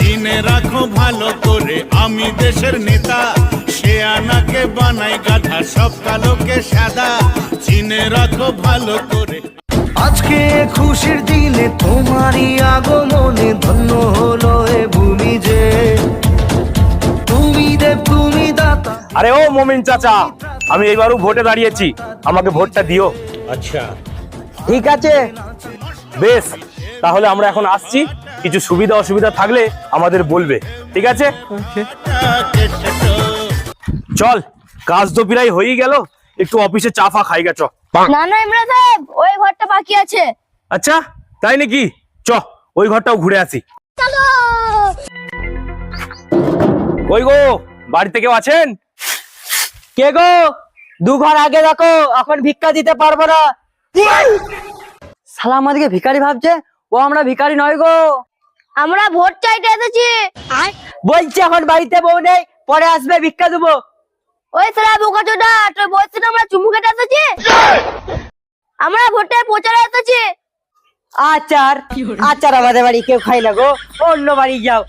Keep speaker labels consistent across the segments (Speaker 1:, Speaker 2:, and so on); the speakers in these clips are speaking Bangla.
Speaker 1: চিনে রাখো ভালো করে আমি দেশের নেতা, সে আনাকে বানাই গাধা সব কালোকে সাদা, চিনে রাখো ভালো করে।
Speaker 2: আজকে খুশির দিনে তোমারই আগমনে ধন্য হলো এ ভূমি যে, তুমি দেব তুমি দাতা।
Speaker 3: আরে ও মমিন চাচা, আমি এইবারও ভোটে দাঁড়িয়েছি, আমাকে ভোটটা দিও।
Speaker 1: আচ্ছা
Speaker 4: ঠিক আছে।
Speaker 3: বেশ, তাহলে আমরা এখন আসছি, কিছু সুবিধা অসুবিধা থাকলে আমাদের বলবে, ঠিক আছে? চল, কাজ তো প্রায় হয়েই গেল, একটু অফিসে চা ফা খাই গেছ।
Speaker 5: না না ইমরান সাহেব, ওই ঘরটা বাকি আছে।
Speaker 3: আচ্ছা তাই নাকি? চ ওই ঘরটাও ঘুরে আসি।
Speaker 5: চলো।
Speaker 3: ওই গো, বাড়িতে কেউ আছেন?
Speaker 4: কে গো? দু ঘর আগে দেখো, এখন ভিক্ষা দিতে পারবো না। শালা আমাদেরকে ভিখারি ভাবছে, ও আমরা ভিখারি নয় গো।
Speaker 5: আমরা ভোট চাইতে এসেছি।
Speaker 4: বলছে এখন বাড়িতে বউ নেই, পরে আসবে ভিক্ষা দেবো।
Speaker 5: ওই সারা বোকাচোদা, তুই বলছিস না আমরা চুমু খেতে এসেছি? আমরা ভোটের প্রচারে এসেছি।
Speaker 4: আচার আচার আমাদের বাড়ি কেউ খাই না গো, অন্য বাড়ি যাও।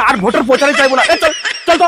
Speaker 3: আর ভোটের প্রচারে চাইবো না, চল চল তো।